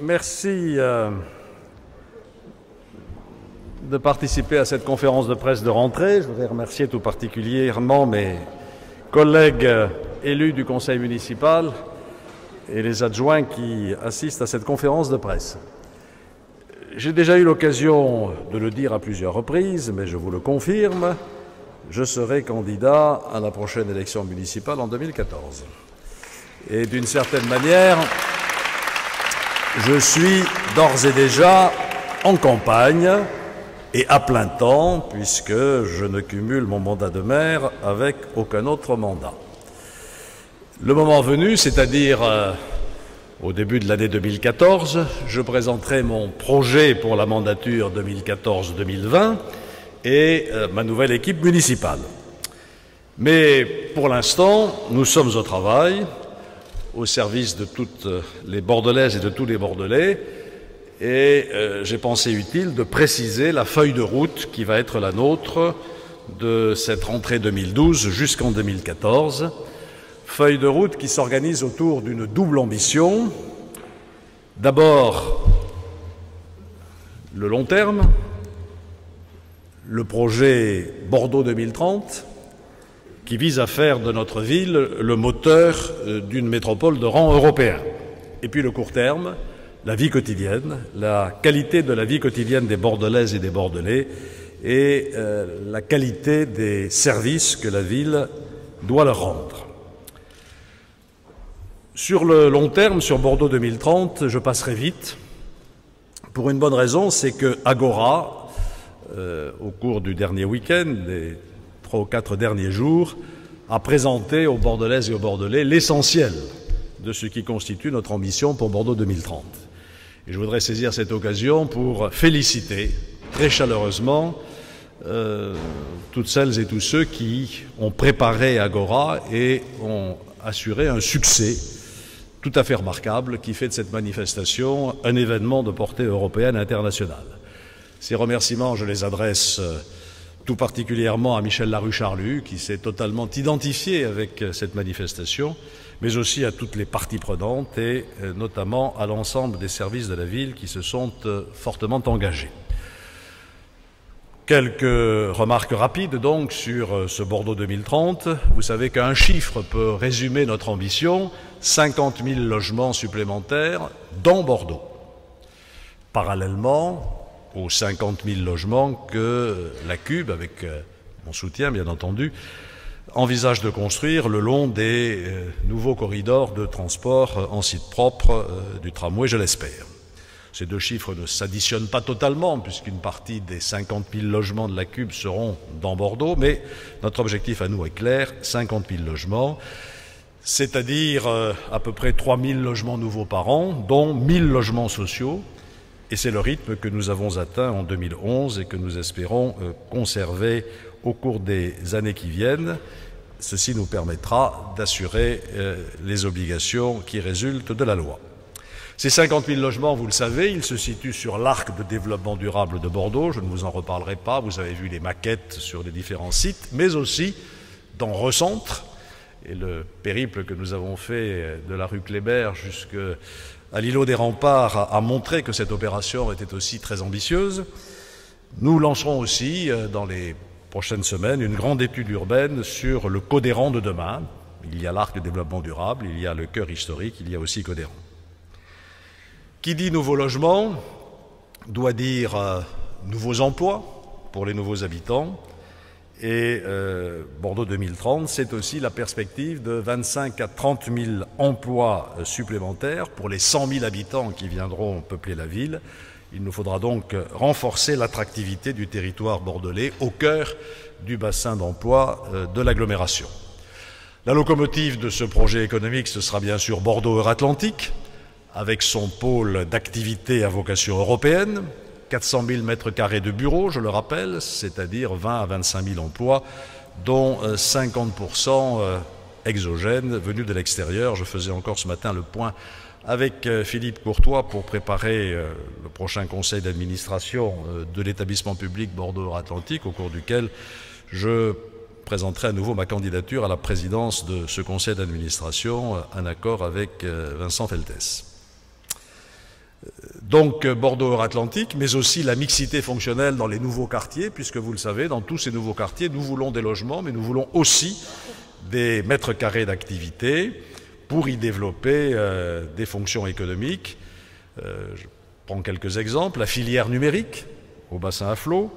Merci de participer à cette conférence de presse de rentrée. Je voudrais remercier tout particulièrement mes collègues élus du conseil municipal et les adjoints qui assistent à cette conférence de presse. J'ai déjà eu l'occasion de le dire à plusieurs reprises, mais je vous le confirme, je serai candidat à la prochaine élection municipale en 2014. Et d'une certaine manière, je suis d'ores et déjà en campagne et à plein temps, puisque je ne cumule mon mandat de maire avec aucun autre mandat. Le moment venu, c'est-à-dire au début de l'année 2014, je présenterai mon projet pour la mandature 2014-2020 et ma nouvelle équipe municipale. Mais pour l'instant, nous sommes au travail, au service de toutes les Bordelaises et de tous les Bordelais, et j'ai pensé utile de préciser la feuille de route qui va être la nôtre de cette rentrée 2012 jusqu'en 2014. Feuille de route qui s'organise autour d'une double ambition. D'abord, le long terme, le projet Bordeaux 2030, qui vise à faire de notre ville le moteur d'une métropole de rang européen. Et puis le court terme, la vie quotidienne, la qualité de la vie quotidienne des Bordelaises et des Bordelais et la qualité des services que la ville doit leur rendre. Sur le long terme, sur Bordeaux 2030, je passerai vite, pour une bonne raison, c'est que Agora, au cours du dernier week-end, des 3 ou 4 derniers jours, a présenté aux Bordelaises et aux Bordelais l'essentiel de ce qui constitue notre ambition pour Bordeaux 2030. Et je voudrais saisir cette occasion pour féliciter très chaleureusement toutes celles et tous ceux qui ont préparé Agora et ont assuré un succès tout à fait remarquable qui fait de cette manifestation un événement de portée européenne et internationale. Ces remerciements, je les adresse tout particulièrement à Michel Larucharlu, qui s'est totalement identifié avec cette manifestation, mais aussi à toutes les parties prenantes et notamment à l'ensemble des services de la ville qui se sont fortement engagés. Quelques remarques rapides donc sur ce Bordeaux 2030. Vous savez qu'un chiffre peut résumer notre ambition, 50 000 logements supplémentaires dans Bordeaux. Parallèlement aux 50 000 logements que la CUB, avec mon soutien bien entendu, envisage de construire le long des nouveaux corridors de transport en site propre du tramway, je l'espère. Ces deux chiffres ne s'additionnent pas totalement, puisqu'une partie des 50 000 logements de la CUB seront dans Bordeaux, mais notre objectif à nous est clair, 50 000 logements, c'est-à-dire à peu près 3 000 logements nouveaux par an, dont 1 000 logements sociaux, et c'est le rythme que nous avons atteint en 2011 et que nous espérons conserver au cours des années qui viennent. Ceci nous permettra d'assurer les obligations qui résultent de la loi. Ces 50 000 logements, vous le savez, ils se situent sur l'arc de développement durable de Bordeaux. Je ne vous en reparlerai pas, vous avez vu les maquettes sur les différents sites, mais aussi dans Recentre. Et le périple que nous avons fait de la rue Kléber jusqu'à l'îlot des Remparts a montré que cette opération était aussi très ambitieuse. Nous lancerons aussi, dans les prochaines semaines, une grande étude urbaine sur le Codéran de demain. Il y a l'arc de développement durable, il y a le cœur historique, il y a aussi Codéran. Qui dit nouveaux logements doit dire nouveaux emplois pour les nouveaux habitants. Et Bordeaux 2030, c'est aussi la perspective de 25 à 30 000 emplois supplémentaires pour les 100 000 habitants qui viendront peupler la ville. Il nous faudra donc renforcer l'attractivité du territoire bordelais au cœur du bassin d'emploi de l'agglomération. La locomotive de ce projet économique, ce sera bien sûr Bordeaux-Euratlantique, avec son pôle d'activité à vocation européenne, 400 000 mètres carrés de bureaux, je le rappelle, c'est-à-dire 20 à 25 000 emplois, dont 50% exogènes venus de l'extérieur. Je faisais encore ce matin le point avec Philippe Courtois pour préparer le prochain conseil d'administration de l'établissement public Bordeaux-Euratlantique, au cours duquel je présenterai à nouveau ma candidature à la présidence de ce conseil d'administration, en accord avec Vincent Feltès. Donc Bordeaux-Euratlantique, mais aussi la mixité fonctionnelle dans les nouveaux quartiers, puisque vous le savez, dans tous ces nouveaux quartiers, nous voulons des logements, mais nous voulons aussi des mètres carrés d'activité pour y développer des fonctions économiques. Je prends quelques exemples. La filière numérique au bassin à flot,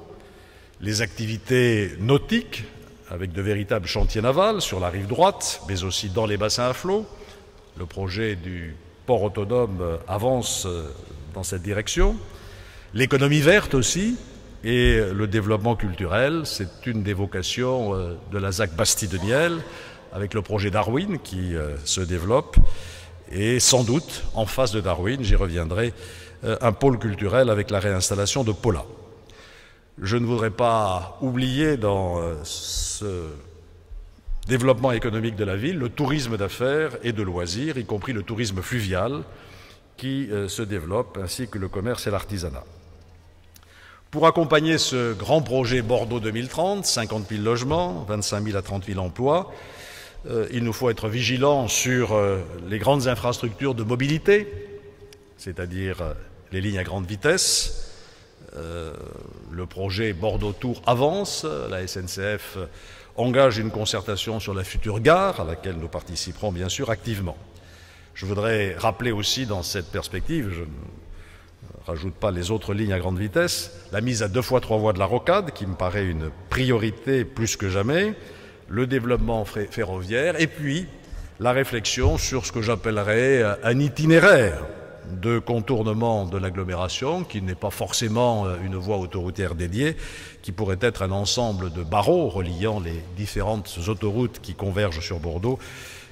les activités nautiques avec de véritables chantiers navals sur la rive droite, mais aussi dans les bassins à flot. Le projet du port autonome avance dans cette direction. L'économie verte aussi et le développement culturel, c'est une des vocations de la ZAC Bastide de Niel, avec le projet Darwin qui se développe, et sans doute, en face de Darwin, j'y reviendrai, un pôle culturel avec la réinstallation de Paula. Je ne voudrais pas oublier dans ce développement économique de la ville le tourisme d'affaires et de loisirs, y compris le tourisme fluvial qui se développe, ainsi que le commerce et l'artisanat. Pour accompagner ce grand projet Bordeaux 2030, 50 000 logements, 25 000 à 30 000 emplois, il nous faut être vigilants sur les grandes infrastructures de mobilité, c'est-à-dire les lignes à grande vitesse. Le projet Bordeaux-Tours avance, la SNCF engage une concertation sur la future gare, à laquelle nous participerons bien sûr activement. Je voudrais rappeler aussi dans cette perspective, je ne rajoute pas les autres lignes à grande vitesse, la mise à 2 fois 3 voies de la rocade, qui me paraît une priorité plus que jamais, le développement ferroviaire, et puis la réflexion sur ce que j'appellerais un itinéraire de contournement de l'agglomération, qui n'est pas forcément une voie autoroutière dédiée, qui pourrait être un ensemble de barreaux reliant les différentes autoroutes qui convergent sur Bordeaux,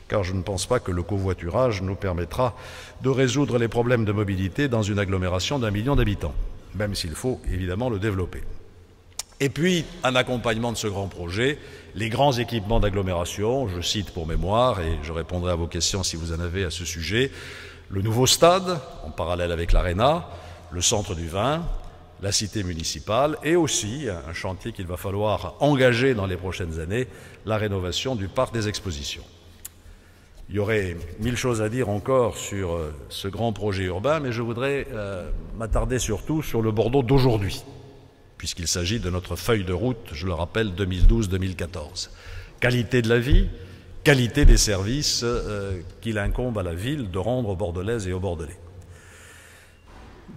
car je ne pense pas que le covoiturage nous permettra de résoudre les problèmes de mobilité dans une agglomération d'1 million d'habitants, même s'il faut évidemment le développer. Et puis, un accompagnement de ce grand projet, les grands équipements d'agglomération, je cite pour mémoire, et je répondrai à vos questions si vous en avez à ce sujet, le nouveau stade, en parallèle avec l'Arena, le centre du vin, la cité municipale, et aussi un chantier qu'il va falloir engager dans les prochaines années, la rénovation du parc des expositions. Il y aurait 1000 choses à dire encore sur ce grand projet urbain, mais je voudrais m'attarder surtout sur le Bordeaux d'aujourd'hui, puisqu'il s'agit de notre feuille de route, je le rappelle, 2012-2014. Qualité de la vie, qualité des services qu'il incombe à la ville de rendre aux Bordelaises et aux Bordelais.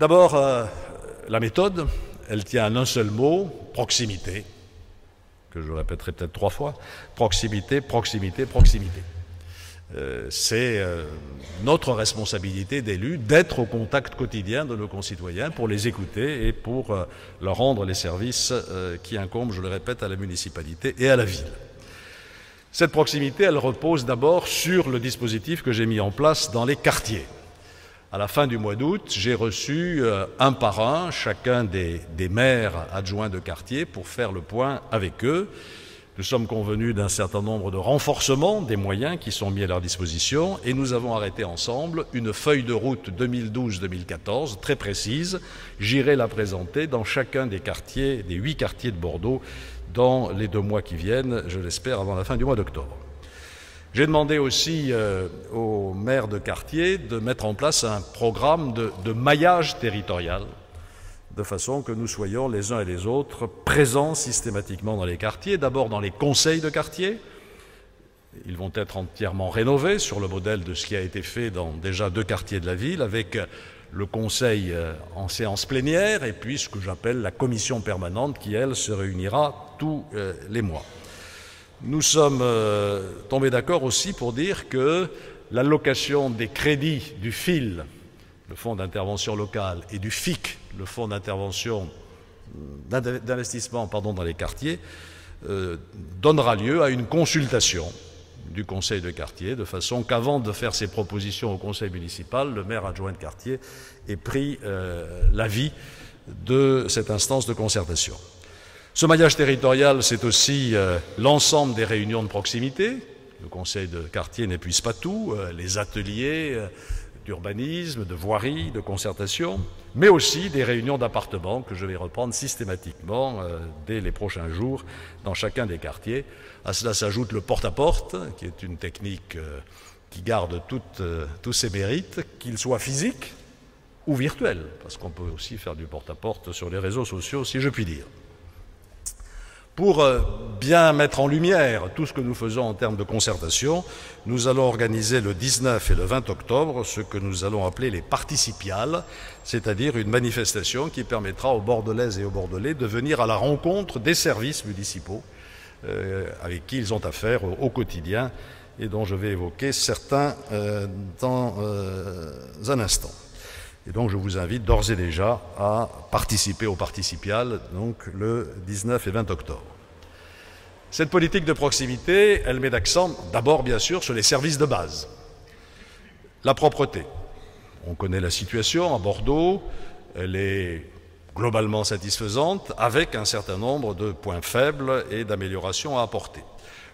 D'abord, la méthode, elle tient à un seul mot, proximité, que je répéterai peut-être 3 fois, proximité, proximité, proximité. C'est notre responsabilité d'élus d'être au contact quotidien de nos concitoyens pour les écouter et pour leur rendre les services qui incombent, je le répète, à la municipalité et à la ville. Cette proximité, elle repose d'abord sur le dispositif que j'ai mis en place dans les quartiers. À la fin du mois d'août, j'ai reçu un par un chacun des maires adjoints de quartier pour faire le point avec eux. Nous sommes convenus d'un certain nombre de renforcements des moyens qui sont mis à leur disposition et nous avons arrêté ensemble une feuille de route 2012-2014 très précise. J'irai la présenter dans chacun des quartiers, des 8 quartiers de Bordeaux, dans les 2 mois qui viennent, je l'espère, avant la fin du mois d'octobre. J'ai demandé aussi aux maires de quartier de mettre en place un programme de maillage territorial, de façon que nous soyons les uns et les autres présents systématiquement dans les quartiers, d'abord dans les conseils de quartier. Ils vont être entièrement rénovés sur le modèle de ce qui a été fait dans déjà 2 quartiers de la ville, avec le conseil en séance plénière et puis ce que j'appelle la commission permanente qui, elle, se réunira tous les mois. Nous sommes tombés d'accord aussi pour dire que l'allocation des crédits du FIL, le Fonds d'intervention locale, et du FIC, le Fonds d'investissement dans les quartiers, donnera lieu à une consultation du conseil de quartier, de façon qu'avant de faire ses propositions au conseil municipal, le maire adjoint de quartier ait pris l'avis de cette instance de concertation. Ce maillage territorial, c'est aussi l'ensemble des réunions de proximité. Le conseil de quartier n'épuise pas tout, les ateliers d'urbanisme, de voirie, de concertation, mais aussi des réunions d'appartements que je vais reprendre systématiquement dès les prochains jours dans chacun des quartiers. À cela s'ajoute le porte-à-porte, qui est une technique qui garde tous ses mérites, qu'il soit physique ou virtuel, parce qu'on peut aussi faire du porte-à-porte sur les réseaux sociaux, si je puis dire. Pour bien mettre en lumière tout ce que nous faisons en termes de concertation, nous allons organiser le 19 et le 20 octobre ce que nous allons appeler les participiales, c'est-à-dire une manifestation qui permettra aux Bordelaises et aux Bordelais de venir à la rencontre des services municipaux avec qui ils ont affaire au quotidien et dont je vais évoquer certains dans un instant. Et donc je vous invite d'ores et déjà à participer aux participiales, donc le 19 et 20 octobre. Cette politique de proximité, elle met l'accent d'abord bien sûr sur les services de base. La propreté. On connaît la situation à Bordeaux, elle est globalement satisfaisante, avec un certain nombre de points faibles et d'améliorations à apporter.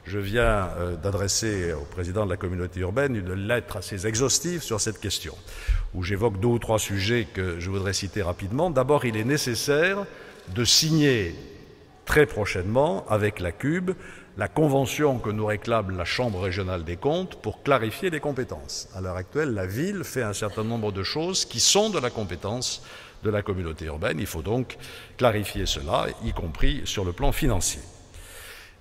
Je viens d'adresser au président de la communauté urbaine une lettre assez exhaustive sur cette question, où j'évoque 2 ou 3 sujets que je voudrais citer rapidement. D'abord, il est nécessaire de signer très prochainement avec la CUB la convention que nous réclame la Chambre régionale des comptes pour clarifier les compétences. À l'heure actuelle, la ville fait un certain nombre de choses qui sont de la compétence de la communauté urbaine. Il faut donc clarifier cela, y compris sur le plan financier.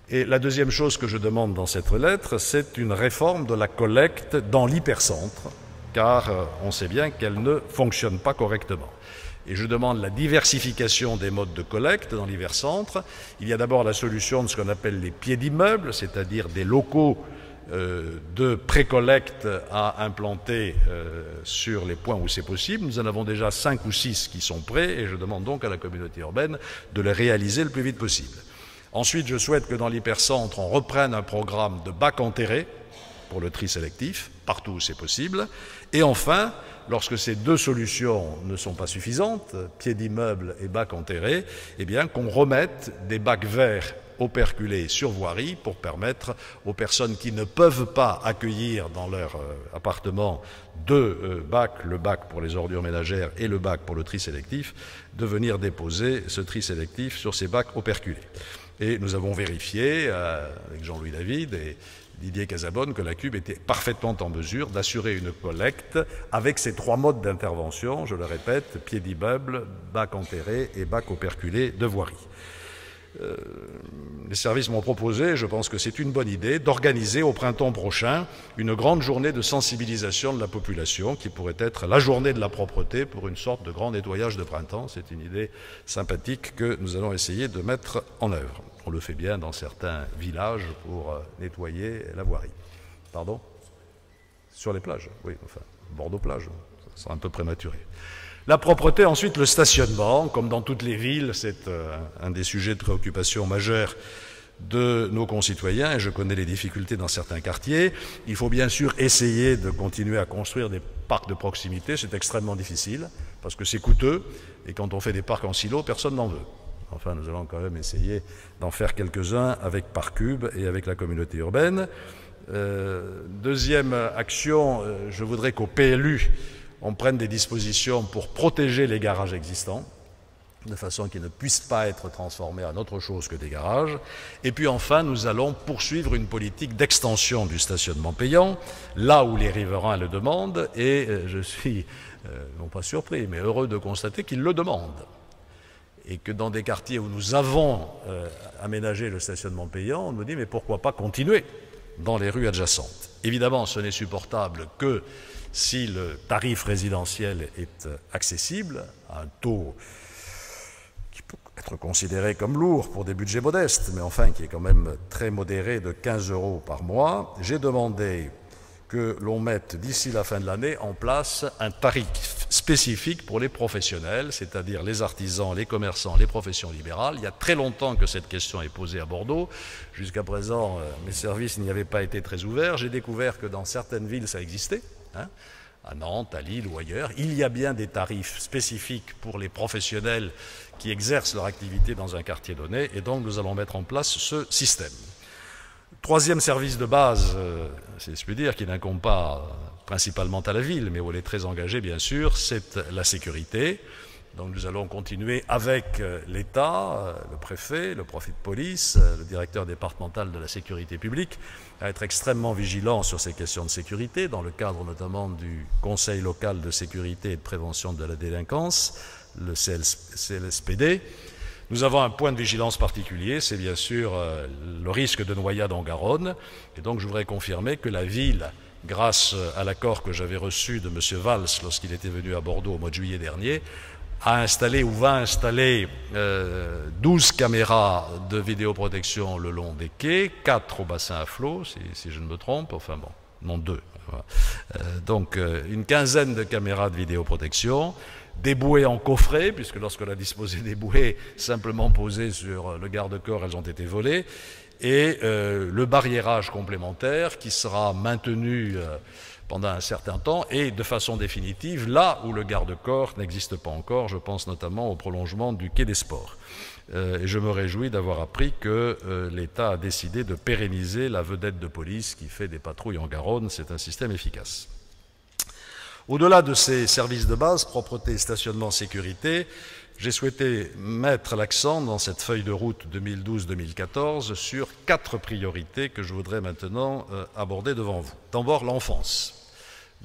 Et la deuxième chose que je demande dans cette lettre, c'est une réforme de la collecte dans l'hypercentre, car on sait bien qu'elle ne fonctionne pas correctement. Et je demande la diversification des modes de collecte dans l'hypercentre. Il y a d'abord la solution de ce qu'on appelle les pieds d'immeubles, c'est-à-dire des locaux de précollecte à implanter sur les points où c'est possible. Nous en avons déjà 5 ou 6 qui sont prêts et je demande donc à la communauté urbaine de les réaliser le plus vite possible. Ensuite, je souhaite que dans l'hypercentre, on reprenne un programme de bacs enterrés pour le tri sélectif, partout où c'est possible. Et enfin, lorsque ces 2 solutions ne sont pas suffisantes, pieds d'immeuble et bacs enterrés, eh bien qu'on remette des bacs verts operculés sur voirie pour permettre aux personnes qui ne peuvent pas accueillir dans leur appartement 2 bacs, le bac pour les ordures ménagères et le bac pour le tri sélectif, de venir déposer ce tri sélectif sur ces bacs operculés. Et nous avons vérifié avec Jean-Louis David et Didier Casabonne que la CUB était parfaitement en mesure d'assurer une collecte avec ces 3 modes d'intervention, je le répète, pied d'immeuble, bac enterré et bac operculé de voirie. Les services m'ont proposé, je pense que c'est une bonne idée, d'organiser au printemps prochain une grande journée de sensibilisation de la population qui pourrait être la journée de la propreté pour une sorte de grand nettoyage de printemps. C'est une idée sympathique que nous allons essayer de mettre en œuvre. On le fait bien dans certains villages pour nettoyer la voirie. Pardon ? Sur les plages, oui, enfin, Bordeaux-Plage, ça sera un peu prématuré. La propreté, ensuite, le stationnement. Comme dans toutes les villes, c'est un des sujets de préoccupation majeurs de nos concitoyens, et je connais les difficultés dans certains quartiers. Il faut bien sûr essayer de continuer à construire des parcs de proximité. C'est extrêmement difficile, parce que c'est coûteux, et quand on fait des parcs en silo, personne n'en veut. Enfin, nous allons quand même essayer d'en faire quelques-uns avec Parcube et avec la communauté urbaine. Deuxième action, je voudrais qu'au PLU, on prenne des dispositions pour protéger les garages existants, de façon qu'ils ne puissent pas être transformés en autre chose que des garages. Et puis enfin, nous allons poursuivre une politique d'extension du stationnement payant, là où les riverains le demandent, et je suis, non pas surpris, mais heureux de constater qu'ils le demandent. Et que dans des quartiers où nous avons aménagé le stationnement payant, on nous dit mais pourquoi pas continuer dans les rues adjacentes. Évidemment, ce n'est supportable que si le tarif résidentiel est accessible, à un taux qui peut être considéré comme lourd pour des budgets modestes, mais enfin qui est quand même très modéré, de 15 € par mois. J'ai demandé que l'on mette d'ici la fin de l'année en place un tarif spécifique pour les professionnels, c'est-à-dire les artisans, les commerçants, les professions libérales. Il y a très longtemps que cette question est posée à Bordeaux. Jusqu'à présent, mes services n'y avaient pas été très ouverts. J'ai découvert que dans certaines villes, ça existait, à Nantes, à Lille ou ailleurs. Il y a bien des tarifs spécifiques pour les professionnels qui exercent leur activité dans un quartier donné, et donc nous allons mettre en place ce système. Troisième service de base, si je puis dire, qui n'incombe pas principalement à la ville, mais où elle est très engagée, bien sûr, c'est la sécurité. Donc nous allons continuer avec l'État, le préfet, le préfet de police, le directeur départemental de la sécurité publique, à être extrêmement vigilants sur ces questions de sécurité, dans le cadre notamment du Conseil local de sécurité et de prévention de la délinquance, le CLSPD. Nous avons un point de vigilance particulier, c'est bien sûr le risque de noyade en Garonne. Et donc je voudrais confirmer que la ville, grâce à l'accord que j'avais reçu de M. Valls lorsqu'il était venu à Bordeaux au mois de juillet dernier, a installé ou va installer 12 caméras de vidéoprotection le long des quais, 4 au bassin à flot, si je ne me trompe, enfin bon, non 2. Voilà. Donc une quinzaine de caméras de vidéoprotection, des bouées en coffret, puisque lorsqu'on a disposé des bouées simplement posées sur le garde-corps, elles ont été volées, et le barriérage complémentaire qui sera maintenu pendant un certain temps et de façon définitive là où le garde-corps n'existe pas encore. Je pense notamment au prolongement du quai des Sports. Et je me réjouis d'avoir appris que l'État a décidé de pérenniser la vedette de police qui fait des patrouilles en Garonne. C'est un système efficace. Au-delà de ces services de base, propreté, stationnement, sécurité, j'ai souhaité mettre l'accent dans cette feuille de route 2012-2014 sur 4 priorités que je voudrais maintenant aborder devant vous. D'abord, l'enfance.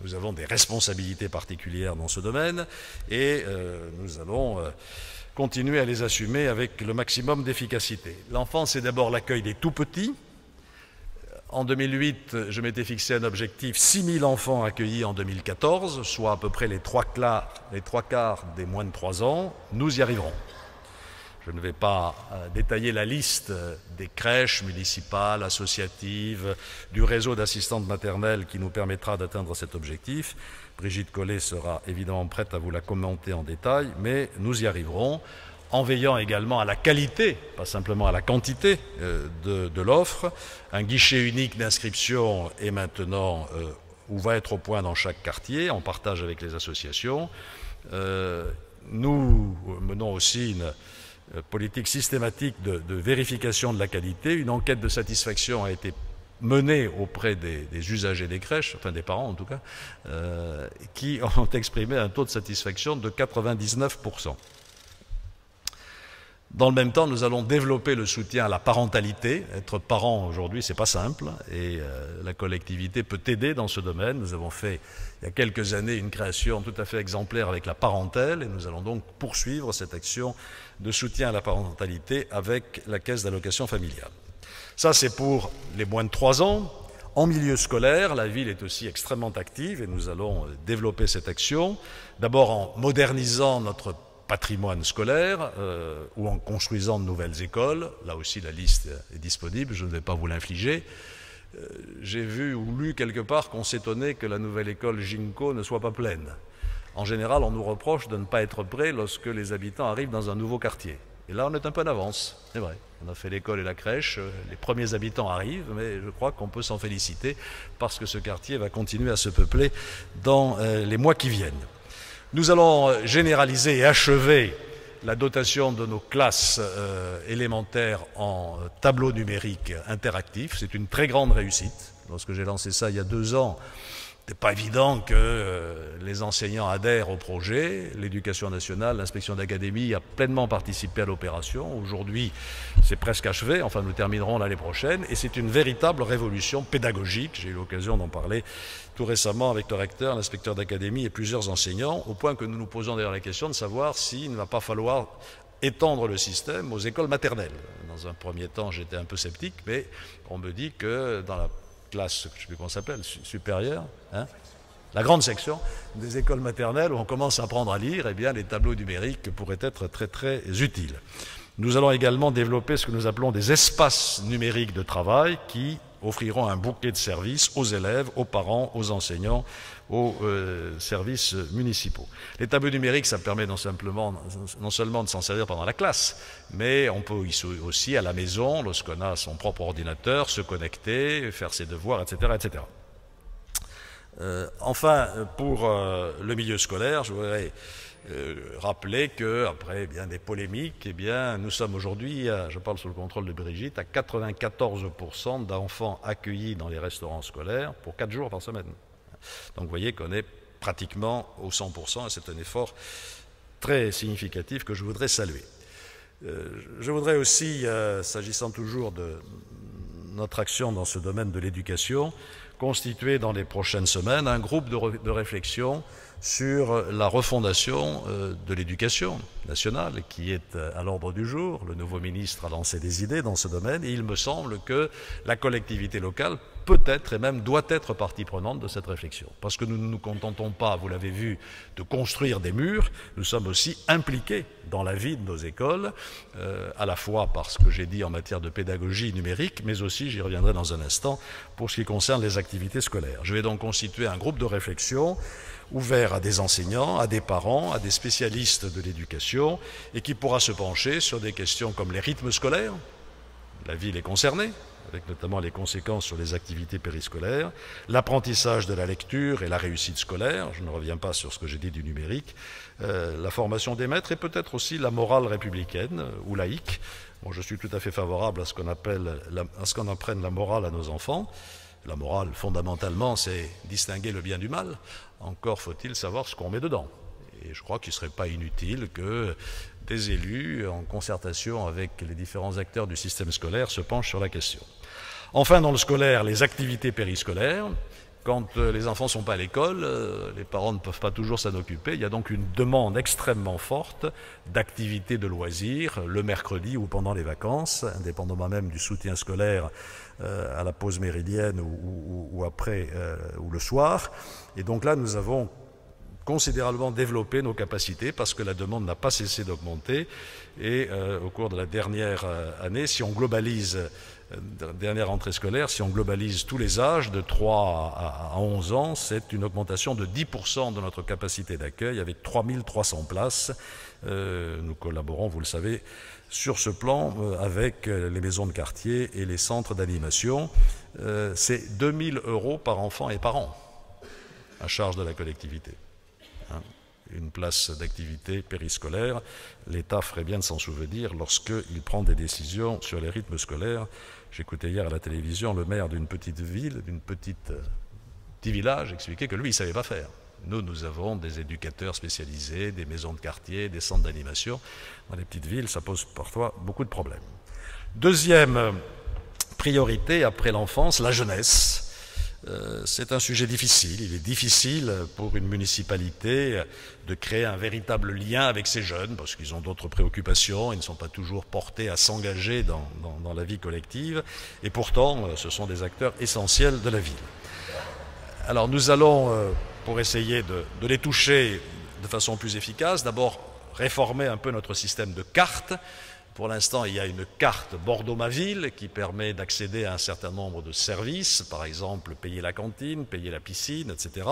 Nous avons des responsabilités particulières dans ce domaine et nous allons continuer à les assumer avec le maximum d'efficacité. L'enfance, c'est d'abord l'accueil des tout-petits. En 2008, je m'étais fixé un objectif 6 000 enfants accueillis en 2014, soit à peu près les trois quarts des moins de 3 ans. Nous y arriverons. Je ne vais pas détailler la liste des crèches municipales, associatives, du réseau d'assistantes maternelles qui nous permettra d'atteindre cet objectif. Brigitte Collet sera évidemment prête à vous la commenter en détail, mais nous y arriverons en veillant également à la qualité, pas simplement à la quantité de l'offre. Un guichet unique d'inscription est maintenant ou va être au point dans chaque quartier, en partage avec les associations. Nous menons aussi une politique systématique de vérification de la qualité. Une enquête de satisfaction a été menée auprès des usagers des crèches, enfin des parents en tout cas, qui ont exprimé un taux de satisfaction de 99%. Dans le même temps, nous allons développer le soutien à la parentalité. Être parent aujourd'hui, c'est pas simple, et la collectivité peut aider dans ce domaine. Nous avons fait, il y a quelques années, une création tout à fait exemplaire avec la parentèle, et nous allons donc poursuivre cette action de soutien à la parentalité avec la caisse d'allocation familiale. Ça, c'est pour les moins de 3 ans. En milieu scolaire, la ville est aussi extrêmement active, et nous allons développer cette action, d'abord en modernisant notre patrimoine scolaire ou en construisant de nouvelles écoles. Là aussi, la liste est disponible, je ne vais pas vous l'infliger. J'ai vu ou lu quelque part qu'on s'étonnait que la nouvelle école Ginko ne soit pas pleine. En général, on nous reproche de ne pas être prêt lorsque les habitants arrivent dans un nouveau quartier. Et là, on est un peu en avance, c'est vrai. On a fait l'école et la crèche, les premiers habitants arrivent, mais je crois qu'on peut s'en féliciter parce que ce quartier va continuer à se peupler dans les mois qui viennent. Nous allons généraliser et achever la dotation de nos classes élémentaires en tableau numérique interactif. C'est une très grande réussite. Lorsque j'ai lancé ça il y a 2 ans, ce n'était pas évident que les enseignants adhèrent au projet. L'Éducation nationale, l'inspection d'académie a pleinement participé à l'opération. Aujourd'hui, c'est presque achevé. Enfin, nous terminerons l'année prochaine. Et c'est une véritable révolution pédagogique. J'ai eu l'occasion d'en parler tout récemment avec le recteur, l'inspecteur d'académie et plusieurs enseignants, au point que nous nous posons d'ailleurs la question de savoir s'il ne va pas falloir étendre le système aux écoles maternelles. Dans un premier temps, j'étais un peu sceptique, mais on me dit que dans la classe, je ne sais plus comment ça s'appelle, supérieure, la grande section des écoles maternelles où on commence à apprendre à lire, eh bien les tableaux numériques pourraient être très très utiles. Nous allons également développer ce que nous appelons des espaces numériques de travail qui offriront un bouquet de services aux élèves, aux parents, aux enseignants, aux services municipaux. Les tableaux numériques, ça permet non seulement de s'en servir pendant la classe, mais on peut aussi à la maison, lorsqu'on a son propre ordinateur, se connecter, faire ses devoirs, etc. etc. Enfin, pour le milieu scolaire, je voudrais rappeler qu'après bien des polémiques, eh bien, nous sommes aujourd'hui, je parle sous le contrôle de Brigitte, à 94% d'enfants accueillis dans les restaurants scolaires pour 4 jours par semaine. Donc vous voyez qu'on est pratiquement au 100%, et c'est un effort très significatifs que je voudrais saluer. Je voudrais aussi, s'agissant toujours de notre action dans ce domaine de l'éducation, constituer dans les prochaines semaines un groupe de réflexion sur la refondation de l'éducation nationale qui est à l'ordre du jour. Le nouveau ministre a lancé des idées dans ce domaine et il me semble que la collectivité locale peut être et même doit être partie prenante de cette réflexion. Parce que nous ne nous contentons pas, vous l'avez vu, de construire des murs, nous sommes aussi impliqués dans la vie de nos écoles, à la fois par ce que j'ai dit en matière de pédagogie numérique, mais aussi, j'y reviendrai dans un instant, pour ce qui concerne les activités scolaires. Je vais donc constituer un groupe de réflexion ouvert à des enseignants, à des parents, à des spécialistes de l'éducation, et qui pourra se pencher sur des questions comme les rythmes scolaires. La ville est concernée, avec notamment les conséquences sur les activités périscolaires, l'apprentissage de la lecture et la réussite scolaire, je ne reviens pas sur ce que j'ai dit du numérique, la formation des maîtres et peut-être aussi la morale républicaine ou laïque. Bon, je suis tout à fait favorable à ce qu'on apprenne la morale à nos enfants. La morale, fondamentalement, c'est distinguer le bien du mal. Encore faut-il savoir ce qu'on met dedans. Et je crois qu'il ne serait pas inutile que des élus, en concertation avec les différents acteurs du système scolaire, se penchent sur la question. Enfin, dans le scolaire, les activités périscolaires. Quand les enfants ne sont pas à l'école, les parents ne peuvent pas toujours s'en occuper. Il y a donc une demande extrêmement forte d'activités de loisirs le mercredi ou pendant les vacances, indépendamment même du soutien scolaire à la pause méridienne ou après ou le soir. Et donc là, nous avons considérablement développé nos capacités parce que la demande n'a pas cessé d'augmenter. Et au cours de la dernière année, si on globalise dernière rentrée scolaire, si on globalise tous les âges, de 3 à 11 ans, c'est une augmentation de 10% de notre capacité d'accueil avec 3300 places. Nous collaborons, vous le savez, sur ce plan avec les maisons de quartier et les centres d'animation. C'est 2000 € par enfant et par an à charge de la collectivité. Une place d'activité périscolaire, l'État ferait bien de s'en souvenir lorsqu'il prend des décisions sur les rythmes scolaires. J'écoutais hier à la télévision le maire d'une petite ville, petit village, expliquer que lui, il ne savait pas faire. Nous avons des éducateurs spécialisés, des maisons de quartier, des centres d'animation. Dans les petites villes, ça pose parfois beaucoup de problèmes. Deuxième priorité, après l'enfance, la jeunesse. C'est un sujet difficile. Il est difficile pour une municipalité de créer un véritable lien avec ces jeunes parce qu'ils ont d'autres préoccupations, ils ne sont pas toujours portés à s'engager dans la vie collective et pourtant ce sont des acteurs essentiels de la ville. Alors nous allons, pour essayer de les toucher de façon plus efficace, d'abord réformer un peu notre système de cartes. Pour l'instant, il y a une carte Bordeaux-Ma-Ville qui permet d'accéder à un certain nombre de services, par exemple payer la cantine, payer la piscine, etc.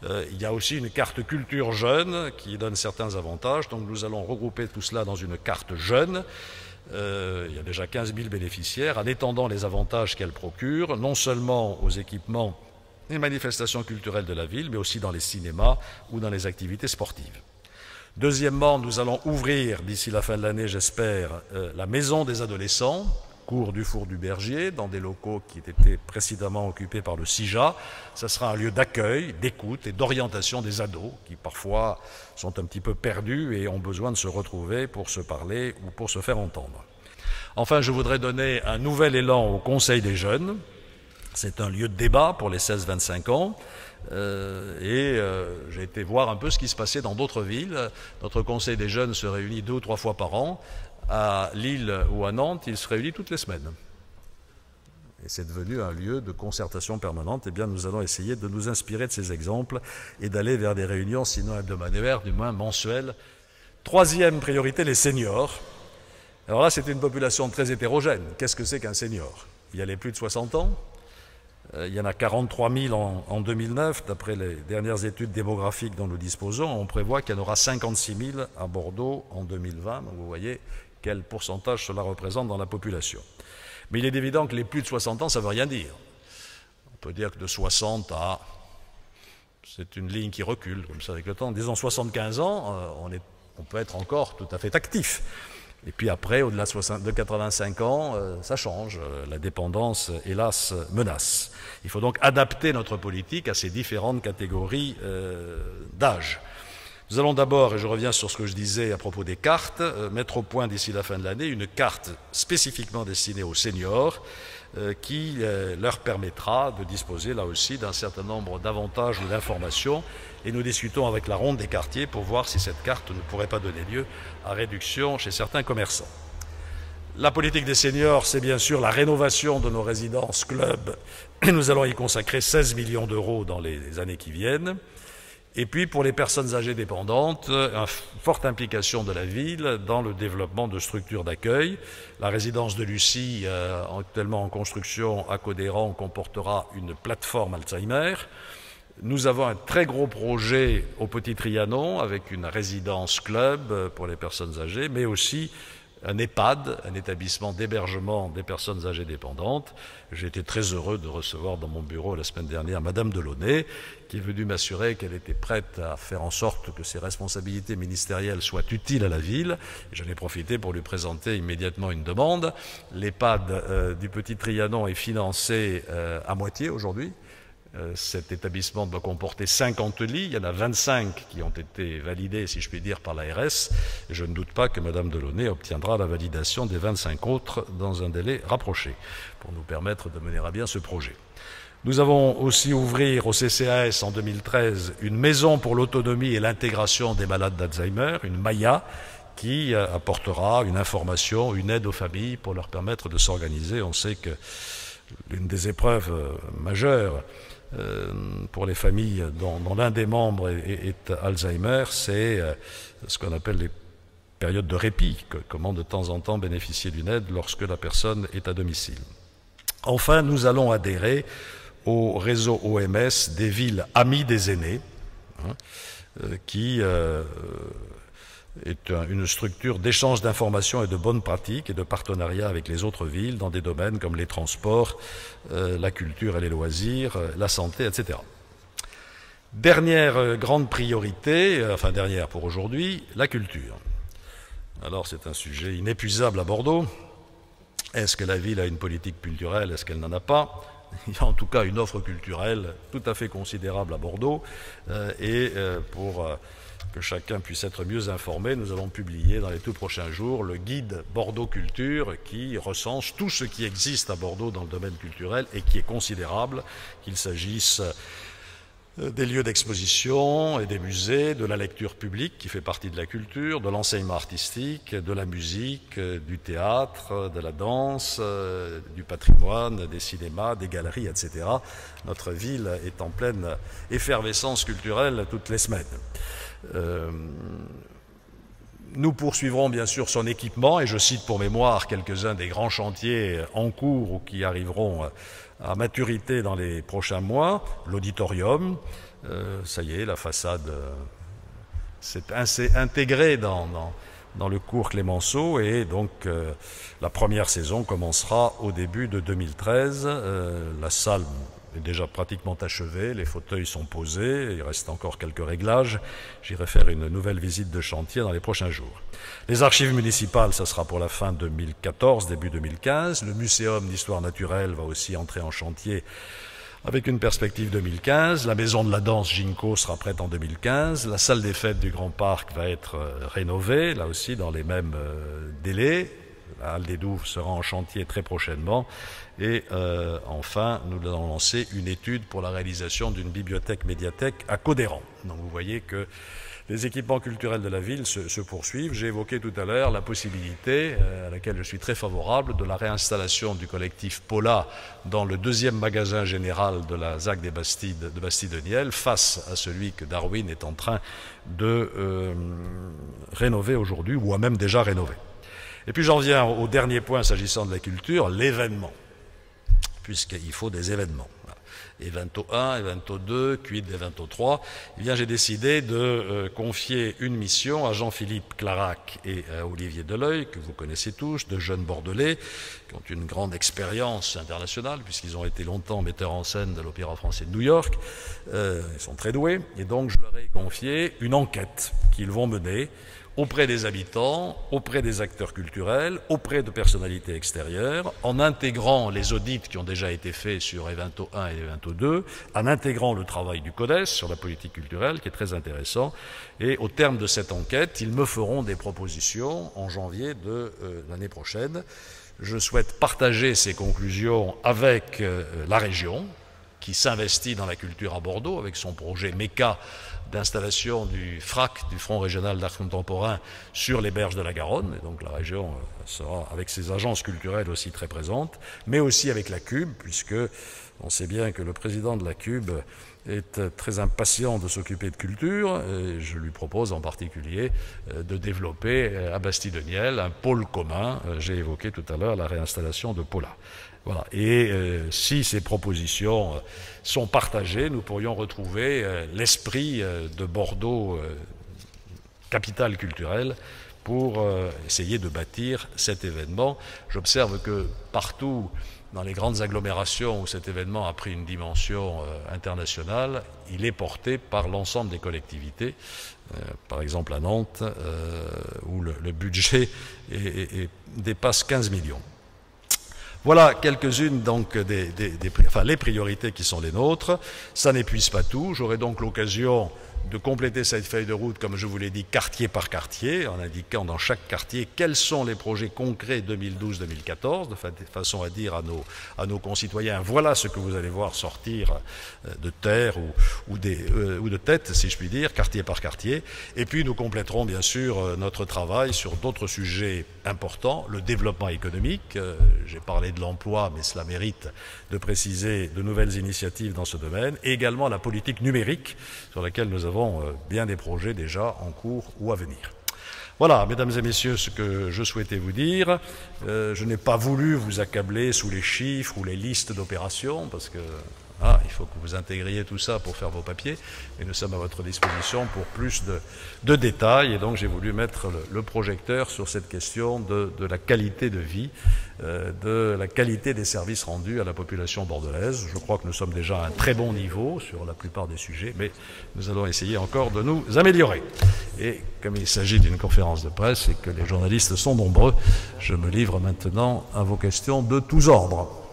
Il y a aussi une carte culture jeune qui donne certains avantages. Donc nous allons regrouper tout cela dans une carte jeune. Il y a déjà 15 000 bénéficiaires, en étendant les avantages qu'elle procure, non seulement aux équipements et manifestations culturelles de la ville, mais aussi dans les cinémas ou dans les activités sportives. Deuxièmement, nous allons ouvrir, d'ici la fin de l'année, j'espère, la maison des adolescents, cours du Four du Bergier, dans des locaux qui étaient précédemment occupés par le CIJA. Ça sera un lieu d'accueil, d'écoute et d'orientation des ados, qui parfois sont un petit peu perdus et ont besoin de se retrouver pour se parler ou pour se faire entendre. Enfin, je voudrais donner un nouvel élan au Conseil des jeunes. C'est un lieu de débat pour les 16-25 ans. J'ai été voir un peu ce qui se passait dans d'autres villes. Notre conseil des jeunes se réunit 2 ou 3 fois par an. À Lille ou à Nantes, il se réunit toutes les semaines. Et c'est devenu un lieu de concertation permanente. Eh bien, nous allons essayer de nous inspirer de ces exemples et d'aller vers des réunions, sinon hebdomadaires, du moins mensuelles. Troisième priorité, les seniors. Alors là, c'est une population très hétérogène. Qu'est-ce que c'est qu'un senior? Il y a les plus de 60 ans. Il y en a 43 000 en 2009, d'après les dernières études démographiques dont nous disposons. On prévoit qu'il y en aura 56 000 à Bordeaux en 2020. Donc vous voyez quel pourcentage cela représente dans la population. Mais il est évident que les plus de 60 ans, ça ne veut rien dire. On peut dire que de 60 à... C'est une ligne qui recule, comme ça, avec le temps. Disons 75 ans, on peut être encore tout à fait actif. Et puis après, au-delà de 85 ans, ça change. La dépendance, hélas, menace. Il faut donc adapter notre politique à ces différentes catégories d'âge. Nous allons d'abord, et je reviens sur ce que je disais à propos des cartes, mettre au point d'ici la fin de l'année une carte spécifiquement destinée aux seniors qui leur permettra de disposer là aussi d'un certain nombre d'avantages ou d'informations. Et nous discutons avec la ronde des quartiers pour voir si cette carte ne pourrait pas donner lieu à réduction chez certains commerçants. La politique des seniors, c'est bien sûr la rénovation de nos résidences clubs. Nous allons y consacrer 16 millions d'euros dans les années qui viennent. Et puis, pour les personnes âgées dépendantes, une forte implication de la ville dans le développement de structures d'accueil. La résidence de Lucie, actuellement en construction à Codéran, comportera une plateforme Alzheimer. Nous avons un très gros projet au Petit Trianon avec une résidence club pour les personnes âgées, mais aussi un EHPAD, un établissement d'hébergement des personnes âgées dépendantes. J'ai été très heureux de recevoir dans mon bureau la semaine dernière Madame Delaunay, qui est venue m'assurer qu'elle était prête à faire en sorte que ses responsabilités ministérielles soient utiles à la ville. J'en ai profité pour lui présenter immédiatement une demande. L'EHPAD du Petit Trianon est financé à moitié aujourd'hui. Cet établissement doit comporter 50 lits. Il y en a 25 qui ont été validés, si je puis dire, par l'ARS. Je ne doute pas que Mme Delaunay obtiendra la validation des 25 autres dans un délai rapproché pour nous permettre de mener à bien ce projet. Nous avons aussi ouvert au CCAS en 2013 une maison pour l'autonomie et l'intégration des malades d'Alzheimer, une MAIA, qui apportera une information, une aide aux familles pour leur permettre de s'organiser. On sait que l'une des épreuves majeures pour les familles dont l'un des membres est Alzheimer, c'est ce qu'on appelle les périodes de répit, comment de temps en temps bénéficier d'une aide lorsque la personne est à domicile. Enfin, nous allons adhérer au réseau OMS des villes amies des aînés, qui est une structure d'échange d'informations et de bonnes pratiques et de partenariat avec les autres villes dans des domaines comme les transports, la culture et les loisirs, la santé, etc. Dernière grande priorité, enfin dernière pour aujourd'hui, la culture. Alors c'est un sujet inépuisable à Bordeaux. Est-ce que la ville a une politique culturelle? Est-ce qu'elle n'en a pas? Il y a en tout cas une offre culturelle tout à fait considérable à Bordeaux pour que chacun puisse être mieux informé, nous allons publier dans les tout prochains jours le guide Bordeaux Culture qui recense tout ce qui existe à Bordeaux dans le domaine culturel et qui est considérable, qu'il s'agisse des lieux d'exposition et des musées, de la lecture publique qui fait partie de la culture, de l'enseignement artistique, de la musique, du théâtre, de la danse, du patrimoine, des cinémas, des galeries, etc. Notre ville est en pleine effervescence culturelle toutes les semaines. Nous poursuivrons bien sûr son équipement et je cite pour mémoire quelques-uns des grands chantiers en cours ou qui arriveront à maturité dans les prochains mois. L'auditorium, ça y est, la façade s'est intégrée dans le cours Clémenceau et donc la première saison commencera au début de 2013. La salle est déjà pratiquement achevée, les fauteuils sont posés, il reste encore quelques réglages. J'irai faire une nouvelle visite de chantier dans les prochains jours. Les archives municipales, ça sera pour la fin 2014, début 2015. Le muséum d'histoire naturelle va aussi entrer en chantier avec une perspective 2015. La maison de la danse Ginko sera prête en 2015. La salle des fêtes du Grand Parc va être rénovée, là aussi dans les mêmes délais. La Halle des Douves sera en chantier très prochainement. Et enfin, nous allons lancer une étude pour la réalisation d'une bibliothèque-médiathèque à Codéran. Donc vous voyez que les équipements culturels de la ville se poursuivent. J'ai évoqué tout à l'heure la possibilité, à laquelle je suis très favorable, de la réinstallation du collectif Paula dans le deuxième magasin général de la ZAC des Bastides, de Bastide-Niel, face à celui que Darwin est en train de rénover aujourd'hui, ou a même déjà rénové. Et puis j'en viens au dernier point s'agissant de la culture, l'événement, puisqu'il faut des événements. Evento 1, Evento 2, Quid Evento 3, eh bien j'ai décidé de confier une mission à Jean-Philippe Clarac et à Olivier Deleuil, que vous connaissez tous, de jeunes Bordelais, qui ont une grande expérience internationale, puisqu'ils ont été longtemps metteurs en scène de l'Opéra français de New York. Ils sont très doués, et donc je leur ai confié une enquête qu'ils vont mener auprès des habitants, auprès des acteurs culturels, auprès de personnalités extérieures, en intégrant les audits qui ont déjà été faits sur Evento 1 et Evento 2, en intégrant le travail du CODES sur la politique culturelle, qui est très intéressant. Et au terme de cette enquête, ils me feront des propositions en janvier de l'année prochaine. Je souhaite partager ces conclusions avec la région, qui s'investit dans la culture à Bordeaux, avec son projet MECA, d'installation du FRAC, du Front Régional d'Art Contemporain, sur les berges de la Garonne. Et donc la région sera, avec ses agences culturelles aussi très présentes, mais aussi avec la CUB, puisque on sait bien que le président de la CUB est très impatient de s'occuper de culture. Et je lui propose en particulier de développer à Bastide-Niel un pôle commun. J'ai évoqué tout à l'heure la réinstallation de Paula. Voilà. Et si ces propositions sont partagées, nous pourrions retrouver l'esprit de Bordeaux, capitale culturelle, pour essayer de bâtir cet événement. J'observe que partout, dans les grandes agglomérations où cet événement a pris une dimension internationale, il est porté par l'ensemble des collectivités. Par exemple à Nantes, où le budget dépasse 15 millions. Voilà quelques-unes donc les priorités qui sont les nôtres. Ça n'épuise pas tout. J'aurai donc l'occasion de compléter cette feuille de route, comme je vous l'ai dit, quartier par quartier, en indiquant dans chaque quartier quels sont les projets concrets 2012-2014, de façon à dire à nos concitoyens, voilà ce que vous allez voir sortir de terre ou de tête, si je puis dire, quartier par quartier. Et puis nous compléterons bien sûr notre travail sur d'autres sujets importants, le développement économique. J'ai parlé de l'emploi, mais cela mérite de préciser de nouvelles initiatives dans ce domaine, et également la politique numérique, sur laquelle nous avons bien des projets déjà en cours ou à venir. Voilà, mesdames et messieurs, ce que je souhaitais vous dire. Je n'ai pas voulu vous accabler sous les chiffres ou les listes d'opérations, parce que il faut que vous intégriez tout ça pour faire vos papiers, et nous sommes à votre disposition pour plus de détails, et donc j'ai voulu mettre le projecteur sur cette question de la qualité de vie, de la qualité des services rendus à la population bordelaise. Je crois que nous sommes déjà à un très bon niveau sur la plupart des sujets, mais nous allons essayer encore de nous améliorer. Et comme il s'agit d'une conférence de presse et que les journalistes sont nombreux, je me livre maintenant à vos questions de tous ordres.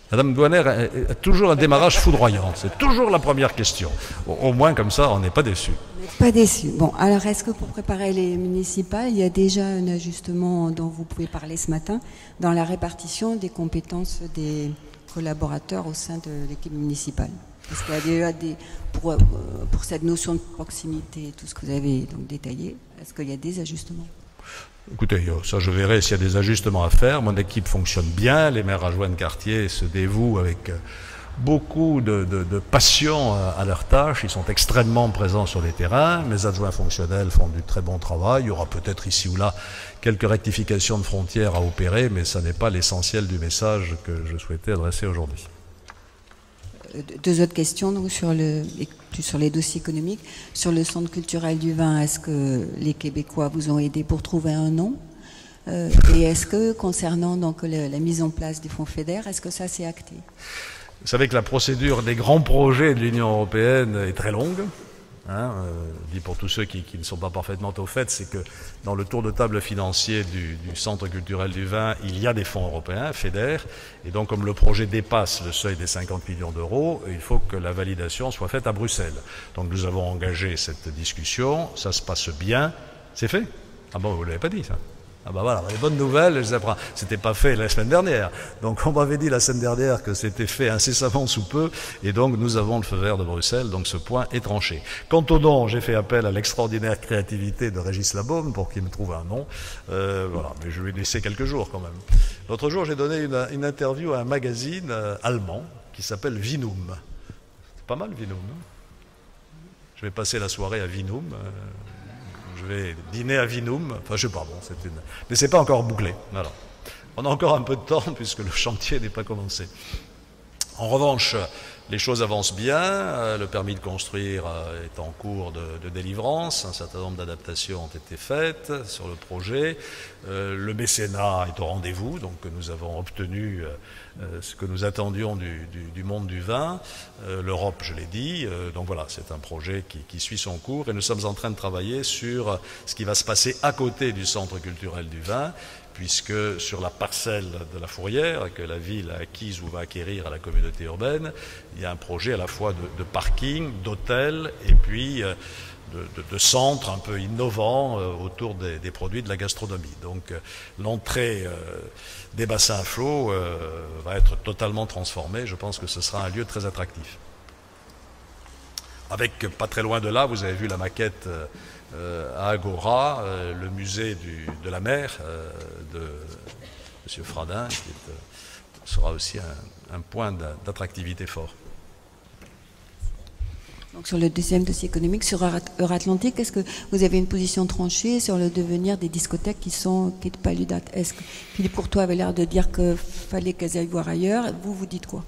Madame Douaner a toujours un démarrage foudroyant. C'est toujours la première question. Au moins, comme ça, on n'est pas déçu. Pas déçu. Bon, alors est-ce que pour préparer les municipales, il y a déjà un ajustement dont vous pouvez parler ce matin dans la répartition des compétences des collaborateurs au sein de l'équipe municipale? Parce qu'il y a déjà pour cette notion de proximité, tout ce que vous avez donc détaillé, est-ce qu'il y a des ajustements? Écoutez, ça je verrai s'il y a des ajustements à faire. Mon équipe fonctionne bien, les maires adjoints de quartier se dévouent avec beaucoup de passion à leurs tâches, ils sont extrêmement présents sur les terrains, mes adjoints fonctionnels font du très bon travail, il y aura peut-être ici ou là quelques rectifications de frontières à opérer, mais ça n'est pas l'essentiel du message que je souhaitais adresser aujourd'hui. Deux autres questions donc, sur les dossiers économiques. Sur le centre culturel du vin, est-ce que les Québécois vous ont aidé pour trouver un nom? Et est-ce que, concernant donc, la mise en place des fonds FEDER, est-ce que ça s'est acté? Vous savez que la procédure des grands projets de l'Union européenne est très longue. Je dis pour tous ceux qui ne sont pas parfaitement au fait, c'est que dans le tour de table financier du Centre culturel du vin, il y a des fonds européens, FEDER, et donc comme le projet dépasse le seuil des 50 millions d'euros, il faut que la validation soit faite à Bruxelles. Donc nous avons engagé cette discussion, ça se passe bien, c'est fait. Ah bon, vous ne l'avez pas dit ça? Ah ben voilà, les bonnes nouvelles, je les apprends. C'était pas fait la semaine dernière. Donc on m'avait dit la semaine dernière que c'était fait incessamment sous peu, et donc nous avons le feu vert de Bruxelles, donc ce point est tranché. Quant au nom, j'ai fait appel à l'extraordinaire créativité de Régis Labaume pour qu'il me trouve un nom. Voilà, mais je lui ai laissé quelques jours quand même. L'autre jour, j'ai donné une interview à un magazine allemand qui s'appelle Vinum. C'est pas mal Vinum, non? Je vais passer la soirée à Vinum. Je vais dîner à Vinum, enfin je sais pas, bon, mais c'est pas encore bouclé, voilà. On a encore un peu de temps puisque le chantier n'est pas commencé. En revanche, Les choses avancent bien, le permis de construire est en cours de délivrance, un certain nombre d'adaptations ont été faites sur le projet, le mécénat est au rendez-vous, donc nous avons obtenu ce que nous attendions du monde du vin, l'Europe je l'ai dit, donc voilà, c'est un projet qui suit son cours et nous sommes en train de travailler sur ce qui va se passer à côté du centre culturel du vin, puisque sur la parcelle de la Fourrière que la ville a acquise ou va acquérir à la communauté urbaine, il y a un projet à la fois de parking, d'hôtel et puis de centres un peu innovants autour des produits de la gastronomie. Donc l'entrée des bassins flots va être totalement transformée. Je pense que ce sera un lieu très attractif. Avec, pas très loin de là, vous avez vu la maquette à Agora, le musée de la mer de M. Fradin, qui sera aussi un point d'attractivité fort. Donc sur le deuxième dossier économique, sur Euratlantique, est-ce que vous avez une position tranchée sur le devenir des discothèques qui quittent Paludat? Est-ce que Philippe Courtois avait l'air de dire qu'il fallait qu'elles aillent voir ailleurs? Vous dites quoi?